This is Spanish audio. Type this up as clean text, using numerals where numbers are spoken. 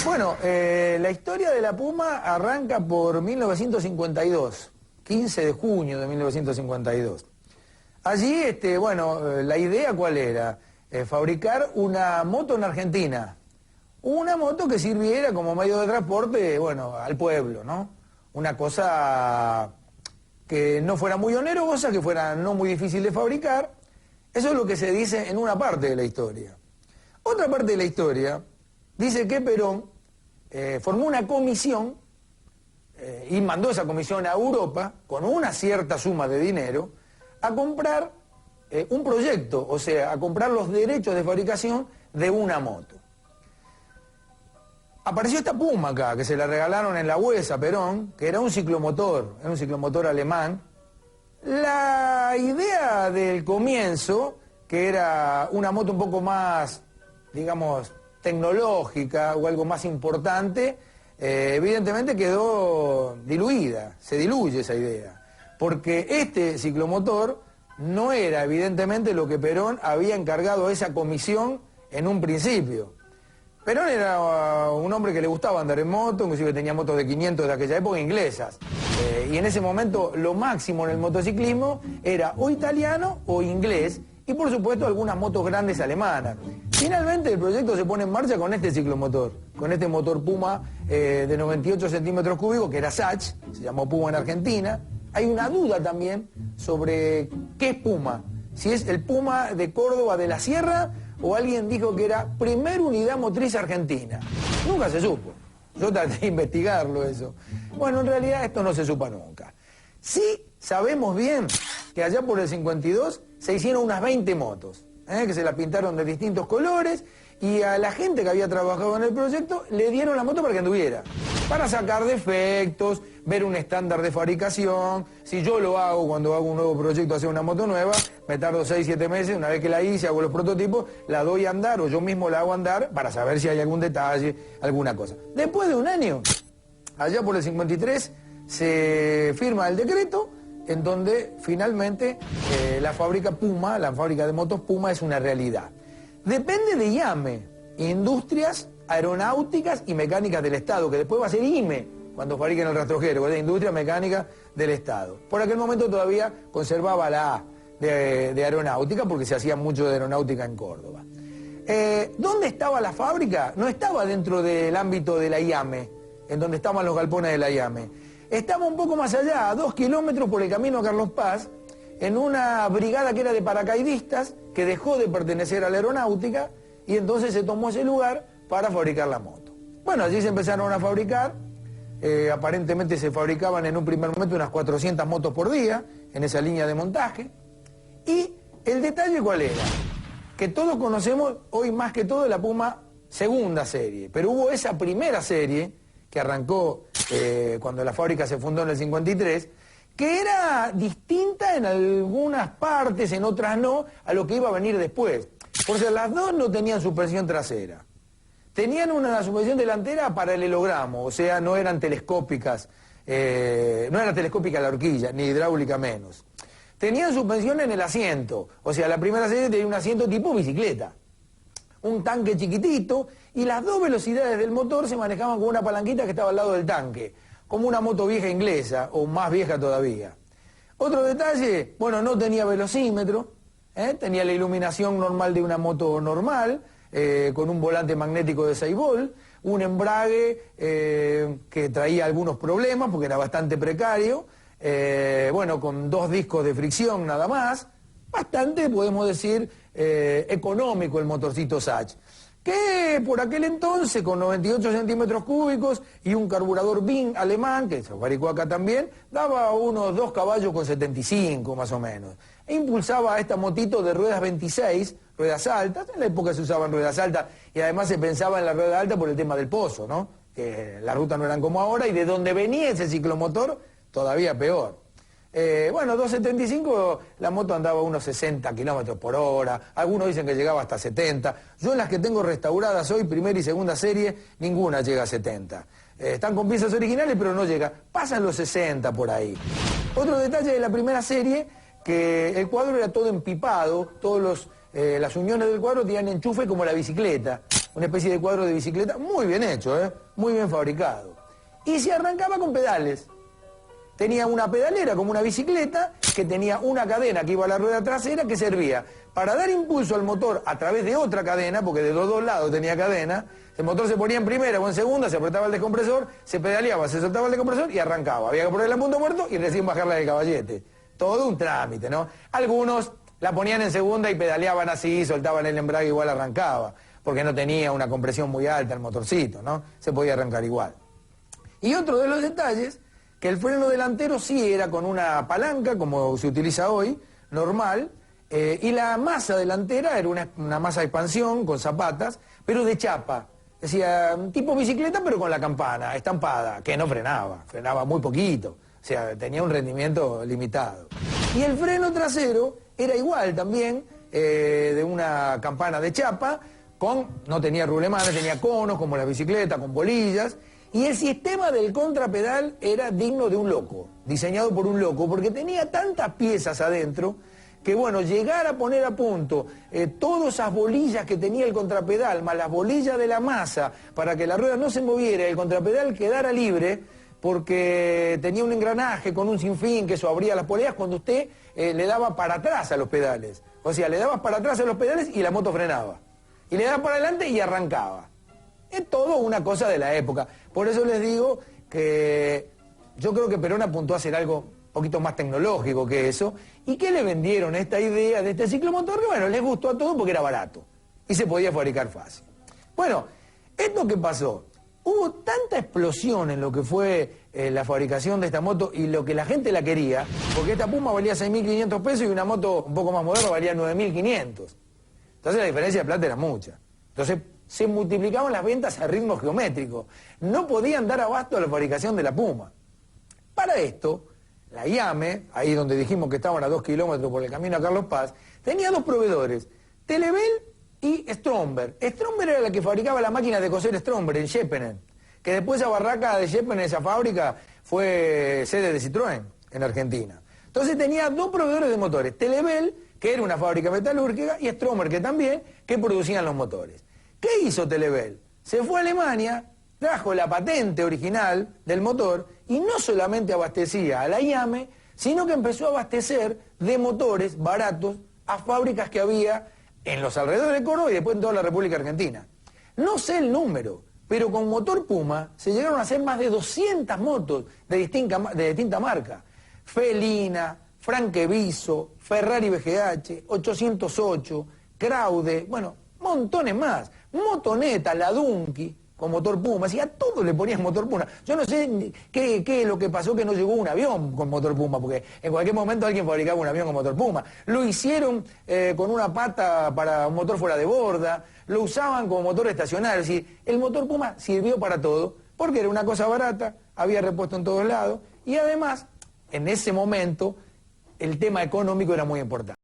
Bueno, la historia de la Puma arranca por 1952, 15 de junio de 1952. Allí, bueno, la idea ¿cuál era? Fabricar una moto en Argentina. Una moto que sirviera como medio de transporte, bueno, al pueblo, ¿no? Una cosa que no fuera muy onerosa, que fuera no muy difícil de fabricar. Eso es lo que se dice en una parte de la historia. Otra parte de la historia dice que Perón formó una comisión y mandó esa comisión a Europa con una cierta suma de dinero a comprar un proyecto, o sea, a comprar los derechos de fabricación de una moto. Apareció esta Puma acá, que se la regalaron en la UES a Perón, que era un ciclomotor alemán. La idea del comienzo, que era una moto un poco más, digamos, tecnológica o algo más importante, evidentemente quedó diluida, se diluye esa idea. Porque este ciclomotor no era evidentemente lo que Perón había encargado a esa comisión en un principio. Perón era un hombre que le gustaba andar en moto, inclusive tenía motos de 500 de aquella época inglesas. Y en ese momento lo máximo en el motociclismo era o italiano o inglés, y por supuesto algunas motos grandes alemanas. Finalmente el proyecto se pone en marcha con este ciclomotor, con este motor Puma de 98 centímetros cúbicos, que era Sachs, se llamó Puma en Argentina. Hay una duda también sobre qué es Puma, si es el Puma de Córdoba de la Sierra, o alguien dijo que era Primera Unidad Motriz Argentina. Nunca se supo. Yo traté de investigarlo eso. Bueno, en realidad esto no se supo nunca. Sí sabemos bien que allá por el 52 se hicieron unas 20 motos, que se las pintaron de distintos colores, y a la gente que había trabajado en el proyecto le dieron la moto para que anduviera, para sacar defectos, ver un estándar de fabricación. Si yo lo hago cuando hago un nuevo proyecto, hacer una moto nueva, me tardo 6-7 meses, una vez que la hice, hago los prototipos, la doy a andar o yo mismo la hago andar para saber si hay algún detalle, alguna cosa. Después de un año, allá por el 53, se firma el decreto en donde finalmente la fábrica Puma, la fábrica de motos Puma, es una realidad. Depende de IAME, Industrias Aeronáuticas y Mecánicas del Estado, que después va a ser IME cuando fabriquen el rastrojero, que es Industria Mecánica del Estado. Por aquel momento todavía conservaba la A de aeronáutica, porque se hacía mucho de aeronáutica en Córdoba. ¿Dónde estaba la fábrica? No estaba dentro del ámbito de la IAME, en donde estaban los galpones de la IAME. Estaba un poco más allá, a 2 kilómetros por el camino a Carlos Paz, en una brigada que era de paracaidistas, que dejó de pertenecer a la aeronáutica, y entonces se tomó ese lugar para fabricar la moto. Bueno, allí se empezaron a fabricar, aparentemente se fabricaban en un primer momento unas 400 motos por día, en esa línea de montaje, y el detalle ¿cuál era? Que todos conocemos hoy más que todo la Puma segunda serie, pero hubo esa primera serie, que arrancó cuando la fábrica se fundó en el 53, que era distinta en algunas partes, en otras no, a lo que iba a venir después. Porque las dos no tenían suspensión trasera. Tenían una suspensión delantera paralelogramo, o sea, no eran telescópicas, no era telescópica la horquilla, ni hidráulica menos. Tenían suspensión en el asiento, o sea, la primera serie tenía un asiento tipo bicicleta. Un tanque chiquitito, y las dos velocidades del motor se manejaban con una palanquita que estaba al lado del tanque, como una moto vieja inglesa, o más vieja todavía. Otro detalle, bueno, no tenía velocímetro, tenía la iluminación normal de una moto normal, con un volante magnético de 6 volt, un embrague que traía algunos problemas porque era bastante precario, bueno, con 2 discos de fricción nada más, bastante, podemos decir, económico el motorcito Sachs, que por aquel entonces, con 98 centímetros cúbicos y un carburador BIN alemán, que se fabricó acá también, daba unos 2 caballos con 75 más o menos. E impulsaba a esta motito de ruedas 26, ruedas altas. En la época se usaban ruedas altas y además se pensaba en la rueda alta por el tema del pozo, ¿no? Que las rutas no eran como ahora, y de donde venía ese ciclomotor, todavía peor. Bueno, 275, la moto andaba a unos 60 kilómetros por hora, algunos dicen que llegaba hasta 70. Yo en las que tengo restauradas hoy, primera y segunda serie, ninguna llega a 70. Están con piezas originales, pero no llega. Pasan los 60 por ahí. Otro detalle de la primera serie, que el cuadro era todo empipado, las uniones del cuadro tenían enchufe como la bicicleta. una especie de cuadro de bicicleta, muy bien hecho, muy bien fabricado. Y se arrancaba con pedales. Tenía una pedalera como una bicicleta que tenía una cadena que iba a la rueda trasera que servía para dar impulso al motor a través de otra cadena, porque de los dos lados tenía cadena. El motor se ponía en primera o en segunda, se apretaba el descompresor, se pedaleaba, se soltaba el descompresor y arrancaba. Había que ponerla en punto muerto y recién bajarla del caballete. Todo un trámite, ¿no? Algunos la ponían en segunda y pedaleaban así, soltaban el embrague, igual arrancaba, porque no tenía una compresión muy alta el motorcito, ¿no? Se podía arrancar igual. Y otro de los detalles, que el freno delantero sí era con una palanca, como se utiliza hoy, normal, y la masa delantera era una masa de expansión con zapatas, pero de chapa. Decía, tipo bicicleta, pero con la campana, estampada, que no frenaba, frenaba muy poquito, o sea, tenía un rendimiento limitado. Y el freno trasero era igual también, de una campana de chapa, no tenía rulemanes, tenía conos como la bicicleta, con bolillas, y el sistema del contrapedal era digno de un loco, diseñado por un loco, porque tenía tantas piezas adentro que, bueno, llegar a poner a punto todas esas bolillas que tenía el contrapedal, más las bolillas de la masa, para que la rueda no se moviera y el contrapedal quedara libre, porque tenía un engranaje con un sinfín que eso abría las poleas cuando usted le daba para atrás a los pedales. O sea, le dabas para atrás a los pedales y la moto frenaba. Y le dabas para adelante y arrancaba. Es todo una cosa de la época. Por eso les digo que yo creo que Perón apuntó a hacer algo un poquito más tecnológico que eso, y que le vendieron esta idea de este ciclomotor que, bueno, les gustó a todos porque era barato y se podía fabricar fácil. Bueno, ¿esto qué pasó? Hubo tanta explosión en lo que fue la fabricación de esta moto y lo que la gente la quería, porque esta Puma valía 6.500 pesos y una moto un poco más moderna valía 9.500. Entonces la diferencia de plata era mucha. Entonces se multiplicaban las ventas a ritmo geométrico. No podían dar abasto a la fabricación de la Puma. Para esto, la IAME, ahí donde dijimos que estaban a 2 kilómetros por el camino a Carlos Paz, tenía dos proveedores, Telebel y Stromberg. Stromberg era la que fabricaba la máquina de coser Stromberg en Scheppenen, que después esa barraca de Scheppenen, esa fábrica, fue sede de Citroën en Argentina. Entonces tenía dos proveedores de motores, Telebel, que era una fábrica metalúrgica, y Stromberg, que también, que producían los motores. ¿Qué hizo Telebel? Se fue a Alemania, trajo la patente original del motor y no solamente abastecía a la IAME, sino que empezó a abastecer de motores baratos a fábricas que había en los alrededores de Córdoba y después en toda la República Argentina. No sé el número, pero con motor Puma se llegaron a hacer más de 200 motos de distinta marca. Felina, Frankeviso, Ferrari VGH, 808, Kraude, bueno, montones más. Motoneta, la Dunky, con motor Puma, a todos le ponían motor Puma. Yo no sé qué es lo que pasó que no llegó un avión con motor Puma, porque en cualquier momento alguien fabricaba un avión con motor Puma. Lo hicieron con una pata para un motor fuera de borda, lo usaban como motor estacionario. Es decir, el motor Puma sirvió para todo, porque era una cosa barata, había repuesto en todos lados, y además, en ese momento, el tema económico era muy importante.